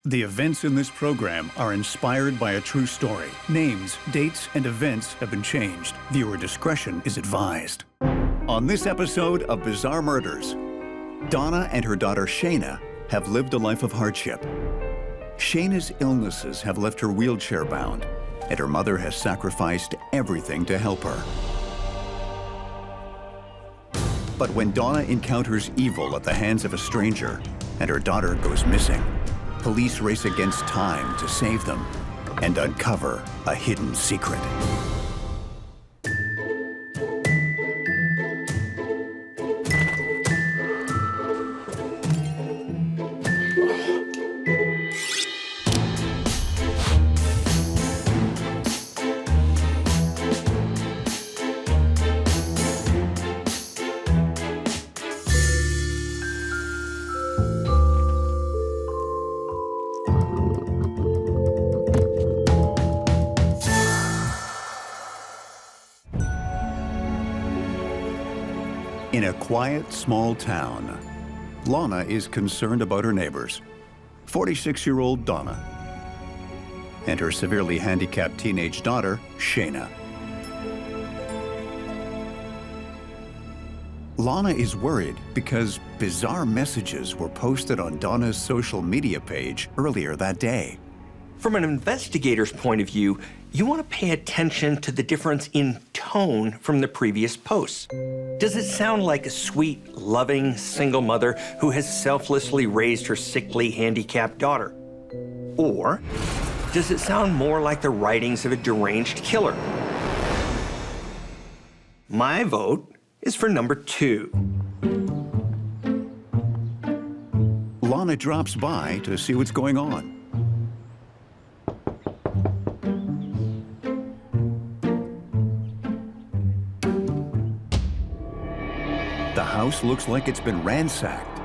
The events in this program are inspired by a true story. Names, dates, and events have been changed. Viewer discretion is advised. On this episode of Bizarre Murders, Donna and her daughter Shaina have lived a life of hardship. Shaina's illnesses have left her wheelchair-bound, and her mother has sacrificed everything to help her. But when Donna encounters evil at the hands of a stranger, and her daughter goes missing, police race against time to save them and uncover a hidden secret. In a quiet, small town, Lana is concerned about her neighbors, 46-year-old Donna, and her severely handicapped teenage daughter, Shaina. Lana is worried because bizarre messages were posted on Donna's social media page earlier that day. From an investigator's point of view, you want to pay attention to the difference in tone from the previous posts. Does it sound like a sweet, loving, single mother who has selflessly raised her sickly, handicapped daughter? Or does it sound more like the writings of a deranged killer? My vote is for number 2. Lana drops by to see what's going on. The house looks like it's been ransacked.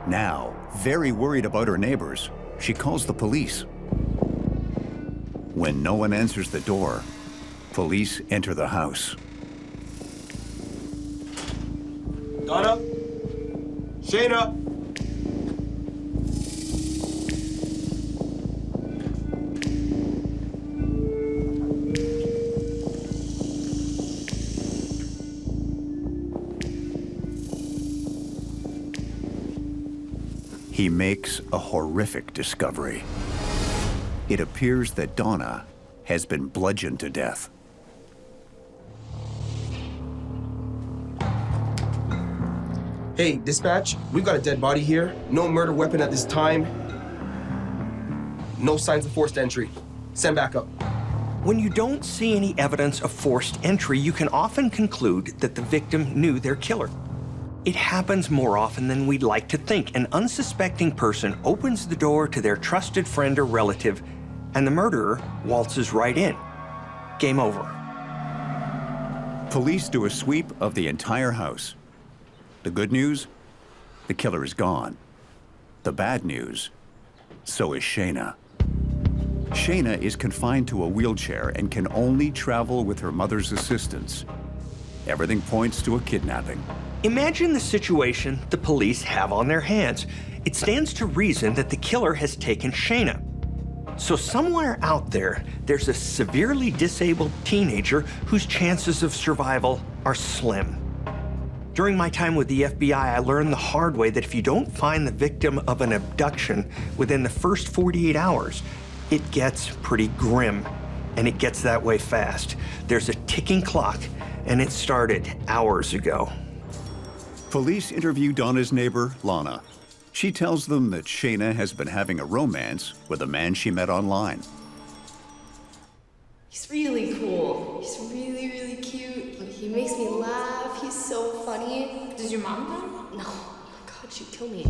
Now, very worried about her neighbors, she calls the police. When no one answers the door, police enter the house. Donna? Shaina? He makes a horrific discovery. It appears that Donna has been bludgeoned to death. Hey, dispatch, we've got a dead body here. No murder weapon at this time. No signs of forced entry. Send backup. When you don't see any evidence of forced entry, you can often conclude that the victim knew their killer. It happens more often than we'd like to think. An unsuspecting person opens the door to their trusted friend or relative, and the murderer waltzes right in. Game over. Police do a sweep of the entire house. The good news? The killer is gone. The bad news? So is Shaina. Shaina is confined to a wheelchair and can only travel with her mother's assistance. Everything points to a kidnapping. Imagine the situation the police have on their hands. It stands to reason that the killer has taken Shaina. So somewhere out there, there's a severely disabled teenager whose chances of survival are slim. During my time with the FBI, I learned the hard way that if you don't find the victim of an abduction within the first 48 hours, it gets pretty grim, and it gets that way fast. There's a ticking clock, and it started hours ago. Police interview Donna's neighbor, Lana. She tells them that Shaina has been having a romance with a man she met online. He's really cool. He's really, really cute. He makes me laugh. He's so funny. Does your mom know? No. Oh my God, she'd kill me.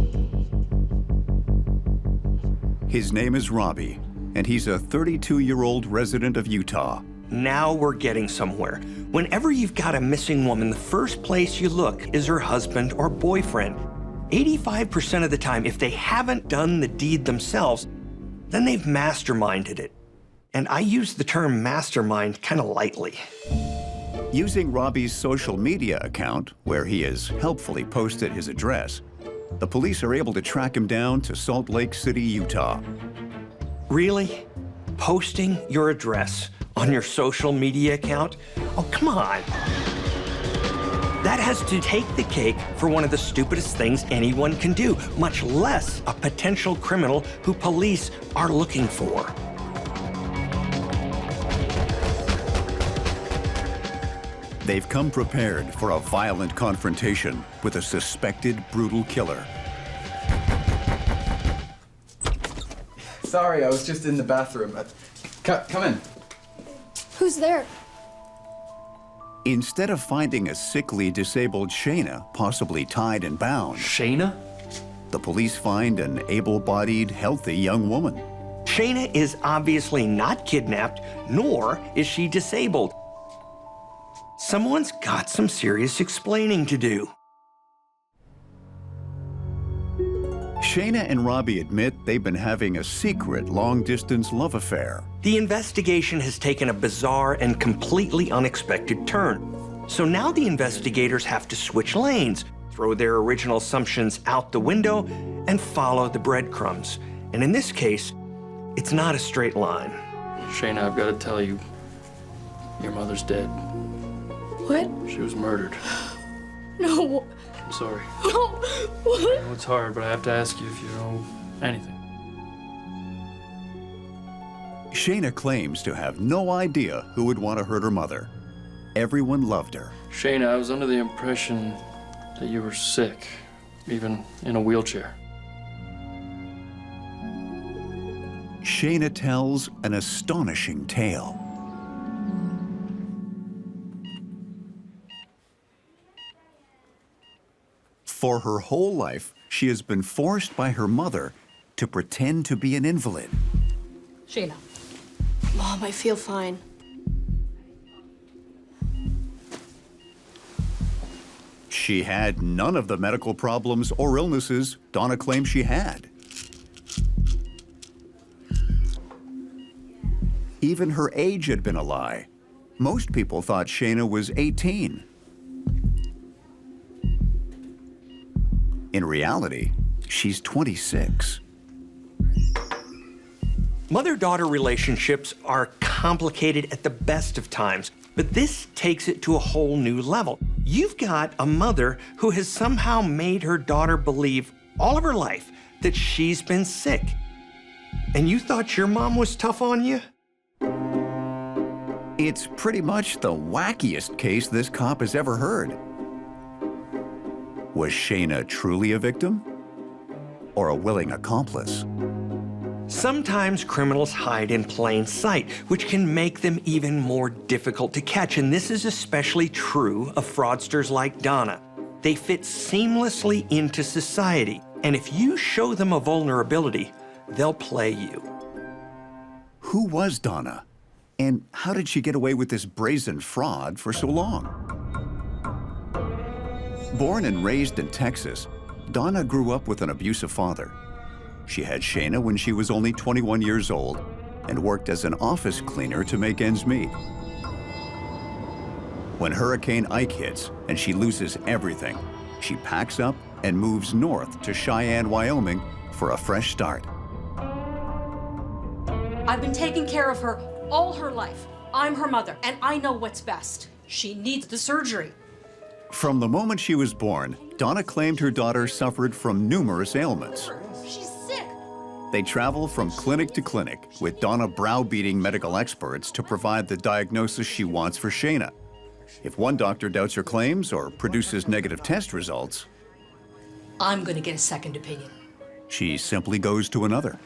His name is Robbie, and he's a 32-year-old resident of Utah. Now we're getting somewhere. Whenever you've got a missing woman, the first place you look is her husband or boyfriend. 85% of the time, if they haven't done the deed themselves, then they've masterminded it. And I use the term mastermind kind of lightly. Using Robbie's social media account, where he has helpfully posted his address, The police are able to track him down to Salt Lake City, Utah. Really? Posting your address on your social media account? Oh, come on. That has to take the cake for one of the stupidest things anyone can do, much less a potential criminal who police are looking for. They've come prepared for a violent confrontation with a suspected brutal killer. Sorry, I was just in the bathroom. Come in. Who's there? Instead of finding a sickly, disabled Shaina, possibly tied and bound, Shaina? the police find an able-bodied, healthy young woman. Shaina is obviously not kidnapped, nor is she disabled. Someone's got some serious explaining to do. Shaina and Robbie admit they've been having a secret, long-distance love affair. The investigation has taken a bizarre and completely unexpected turn. So now the investigators have to switch lanes, throw their original assumptions out the window, and follow the breadcrumbs. And in this case, it's not a straight line. Shaina, I've got to tell you, your mother's dead. What? She was murdered. No. I'm sorry. No. What? I know it's hard, but I have to ask you if you know anything. Shaina claims to have no idea who would want to hurt her mother. Everyone loved her. Shaina, I was under the impression that you were sick, even in a wheelchair. Shaina tells an astonishing tale. For her whole life, she has been forced by her mother to pretend to be an invalid. Shaina. Mom, I feel fine. She had none of the medical problems or illnesses Donna claimed she had. Even her age had been a lie. Most people thought Shaina was 18. In reality, she's 26. Mother-daughter relationships are complicated at the best of times, but this takes it to a whole new level. You've got a mother who has somehow made her daughter believe all of her life that she's been sick. And you thought your mom was tough on you? It's pretty much the wackiest case this cop has ever heard. Was Shaina truly a victim? Or a willing accomplice? Sometimes criminals hide in plain sight, which can make them even more difficult to catch, and this is especially true of fraudsters like Donna. They fit seamlessly into society, and if you show them a vulnerability, they'll play you. Who was Donna? And how did she get away with this brazen fraud for so long? Born and raised in Texas, Donna grew up with an abusive father. She had Shaina when she was only 21 years old and worked as an office cleaner to make ends meet. When Hurricane Ike hits and she loses everything, she packs up and moves north to Cheyenne, Wyoming for a fresh start. I've been taking care of her all her life. I'm her mother, and I know what's best. She needs the surgery. From the moment she was born, Donna claimed her daughter suffered from numerous ailments. She's sick. They travel from clinic to clinic, with Donna browbeating medical experts to provide the diagnosis she wants for Shaina. If one doctor doubts her claims or produces negative test results, I'm gonna get a second opinion. she simply goes to another.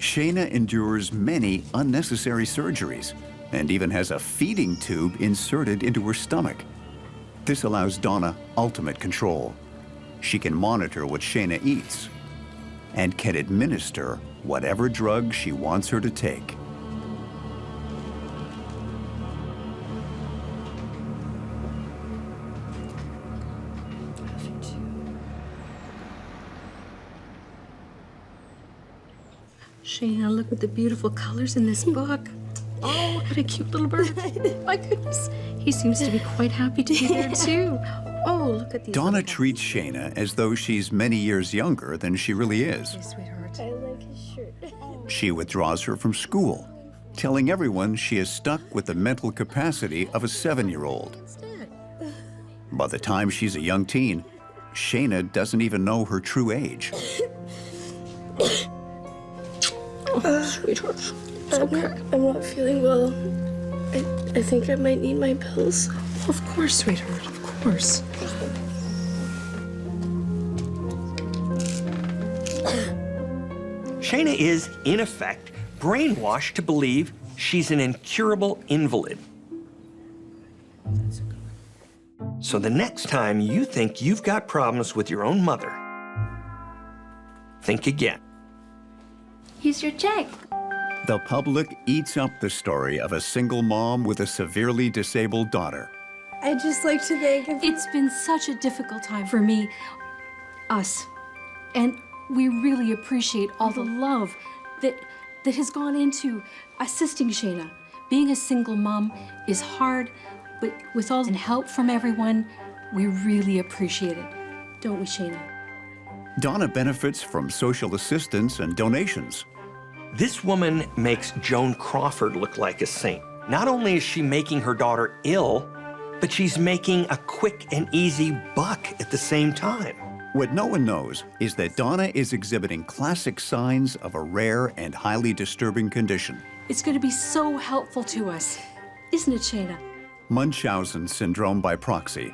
Shaina endures many unnecessary surgeries and even has a feeding tube inserted into her stomach. This allows Donna ultimate control. She can monitor what Shaina eats and can administer whatever drug she wants her to take. Shaina, look at the beautiful colors in this book. Oh, what a cute little bird. My goodness. He seems to be quite happy to be there, too. Oh, look at these. Donna little treats Shaina as though she's many years younger than she really is. guys. Sweetheart. I like his shirt. She withdraws her from school, telling everyone she is stuck with the mental capacity of a 7-year-old. By the time she's a young teen, Shaina doesn't even know her true age. Sweetheart. I'm not feeling well. I think I might need my pills. Of course, sweetheart. Of course. Shaina is, in effect, brainwashed to believe she's an incurable invalid. So the next time you think you've got problems with your own mother, think again. Here's your check. The public eats up the story of a single mom with a severely disabled daughter. I'd just like to thank him. It's been such a difficult time for me, us, and we really appreciate all the love that has gone into assisting Shaina. Being a single mom is hard, but with all the help from everyone, we really appreciate it. Don't we, Shaina? Donna benefits from social assistance and donations. This woman makes Joan Crawford look like a saint. Not only is she making her daughter ill, but she's making a quick and easy buck at the same time. What no one knows is that Donna is exhibiting classic signs of a rare and highly disturbing condition. It's going to be so helpful to us, isn't it, Shaina? Munchausen syndrome by proxy,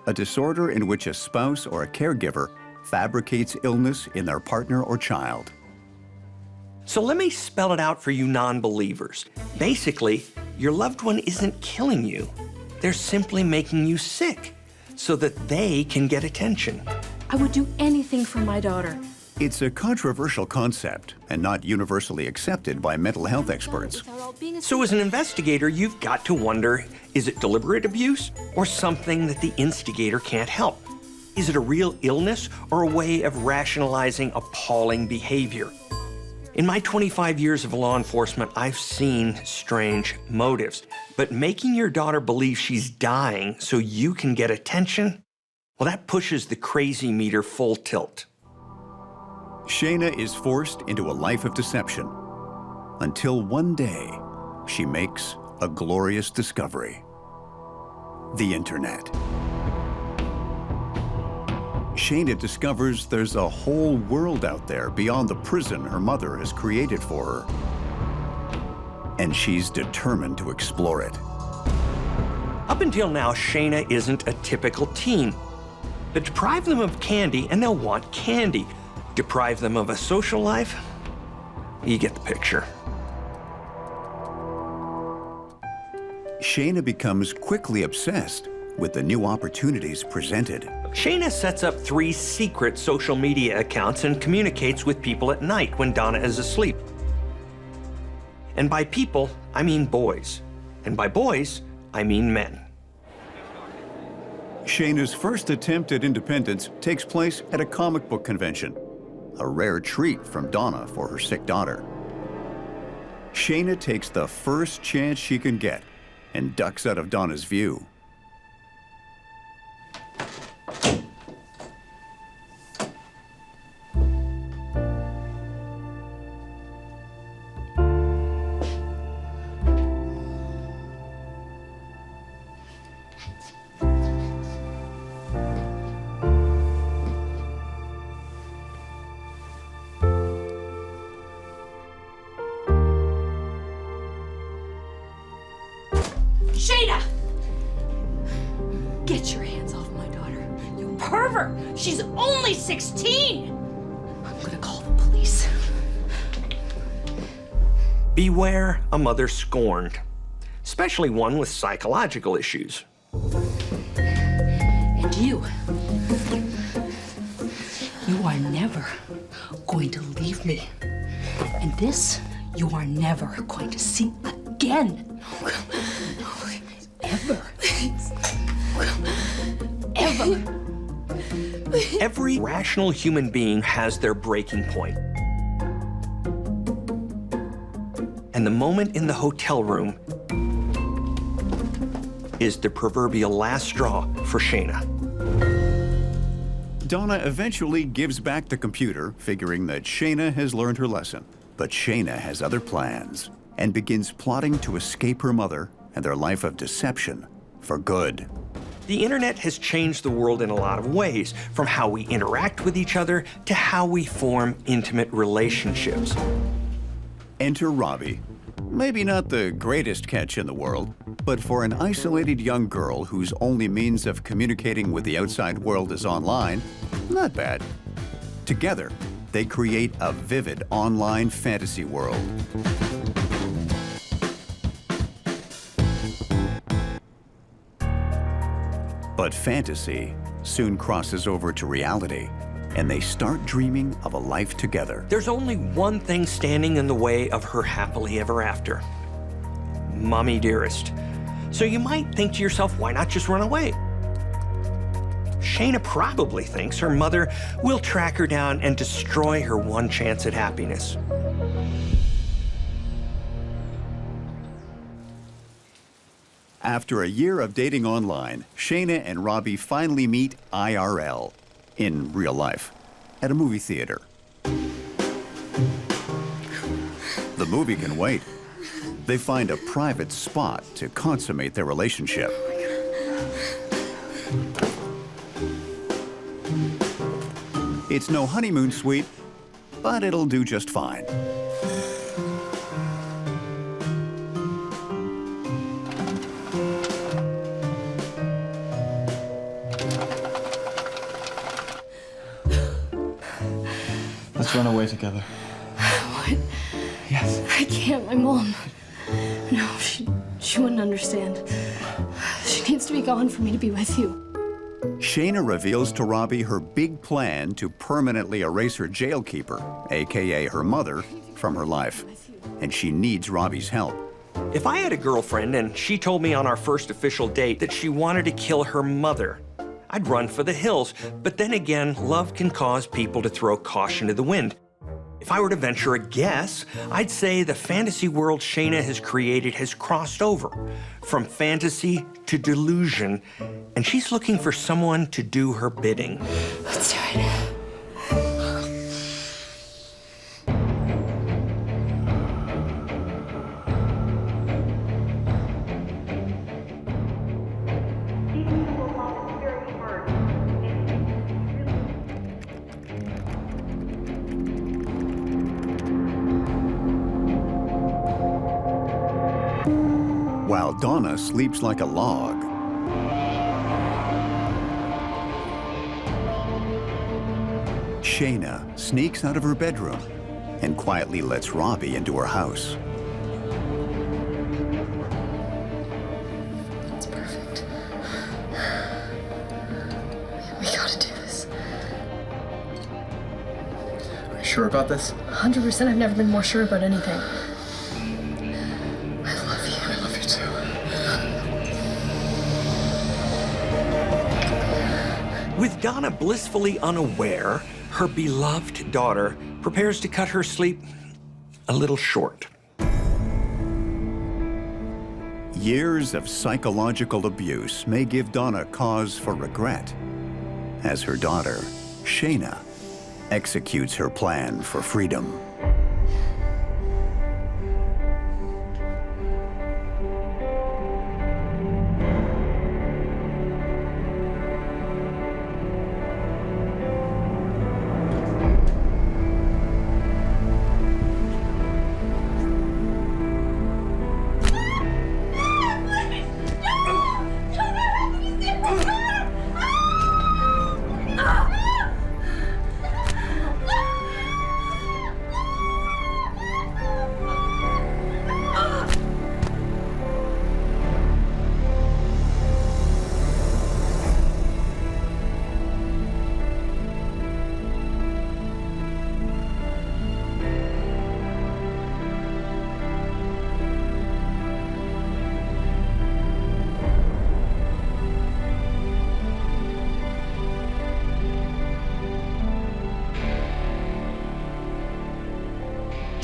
a disorder in which a spouse or a caregiver fabricates illness in their partner or child. So let me spell it out for you non-believers. Basically, your loved one isn't killing you. They're simply making you sick so that they can get attention. I would do anything for my daughter. It's a controversial concept and not universally accepted by mental health experts. So as an investigator, you've got to wonder, is it deliberate abuse or something that the instigator can't help? Is it a real illness or a way of rationalizing appalling behavior? In my 25 years of law enforcement, I've seen strange motives, but making your daughter believe she's dying so you can get attention, well, that pushes the crazy meter full tilt. Shaina is forced into a life of deception until one day she makes a glorious discovery: the internet. Shaina discovers there's a whole world out there beyond the prison her mother has created for her, and she's determined to explore it. Up until now, Shaina isn't a typical teen. But deprive them of candy and they'll want candy. Deprive them of a social life, you get the picture. Shaina becomes quickly obsessed with the new opportunities presented. Shaina sets up 3 secret social media accounts and communicates with people at night when Donna is asleep. And by people, I mean boys. And by boys, I mean men. Shaina's first attempt at independence takes place at a comic book convention, a rare treat from Donna for her sick daughter. Shaina takes the first chance she can get and ducks out of Donna's view. Shaina! Get your hands off my daughter, you pervert! She's only 16! I'm gonna call the police. Beware a mother scorned, especially one with psychological issues. And you are never going to leave me. And this, you are never going to see again. Ever. Ever. Every rational human being has their breaking point. And the moment in the hotel room is the proverbial last straw for Shaina. Donna eventually gives back the computer, figuring that Shaina has learned her lesson. But Shaina has other plans and begins plotting to escape her mother and their life of deception for good. The internet has changed the world in a lot of ways, from how we interact with each other to how we form intimate relationships. Enter Robbie. Maybe not the greatest catch in the world, but for an isolated young girl whose only means of communicating with the outside world is online, not bad. Together, they create a vivid online fantasy world. But fantasy soon crosses over to reality, and they start dreaming of a life together. There's only one thing standing in the way of her happily ever after. Mommy dearest. So you might think to yourself, why not just run away? Shaina probably thinks her mother will track her down and destroy her one chance at happiness. After a year of dating online, Shaina and Robbie finally meet IRL, in real life, at a movie theater. The movie can wait. They find a private spot to consummate their relationship. It's no honeymoon suite, but it'll do just fine. Let's run away together. What? Yes. I can't. My mom. No, she wouldn't understand. She needs to be gone for me to be with you. Shaina reveals to Robbie her big plan to permanently erase her jailkeeper, AKA her mother, from her life. And she needs Robbie's help. If I had a girlfriend and she told me on our first official date that she wanted to kill her mother, I'd run for the hills. But then again, love can cause people to throw caution to the wind. If I were to venture a guess, I'd say the fantasy world Shaina has created has crossed over from fantasy to delusion, and she's looking for someone to do her bidding. Let's do it. While Donna sleeps like a log, Shaina sneaks out of her bedroom and quietly lets Robbie into her house. It's perfect. We gotta do this. Are you sure about this? 100%. I've never been more sure about anything. I love you too. With Donna blissfully unaware, her beloved daughter prepares to cut her sleep a little short. Years of psychological abuse may give Donna cause for regret, as her daughter, Shaina, executes her plan for freedom.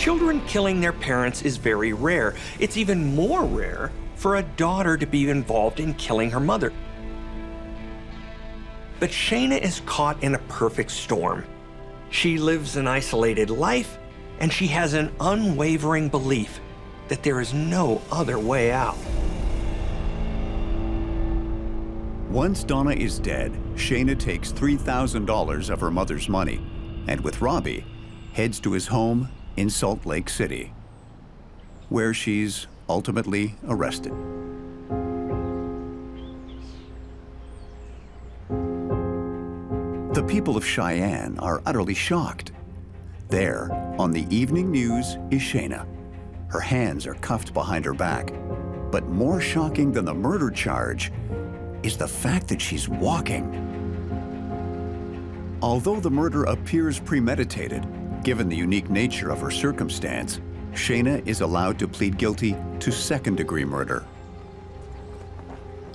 Children killing their parents is very rare. It's even more rare for a daughter to be involved in killing her mother. But Shaina is caught in a perfect storm. She lives an isolated life, and she has an unwavering belief that there is no other way out. Once Donna is dead, Shaina takes $3,000 of her mother's money and with Robbie, heads to his home in Salt Lake City, where she's ultimately arrested. The people of Cheyenne are utterly shocked. There, on the evening news, is Shaina. Her hands are cuffed behind her back. But more shocking than the murder charge is the fact that she's walking. Although the murder appears premeditated, given the unique nature of her circumstance, Shaina is allowed to plead guilty to second-degree murder.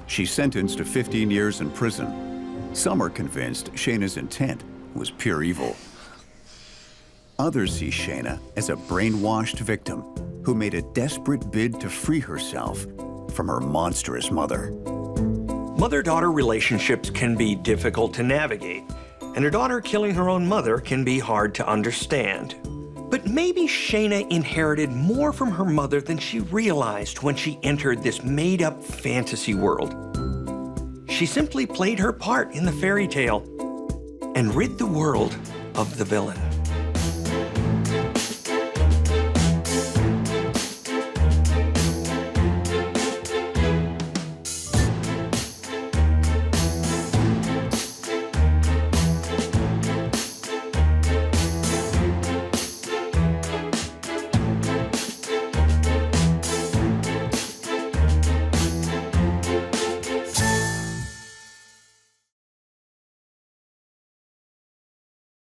She's sentenced to 15 years in prison. Some are convinced Shaina's intent was pure evil. Others see Shaina as a brainwashed victim who made a desperate bid to free herself from her monstrous mother. Mother-daughter relationships can be difficult to navigate, and a daughter killing her own mother can be hard to understand. But maybe Shaina inherited more from her mother than she realized when she entered this made-up fantasy world. She simply played her part in the fairy tale and rid the world of the villain.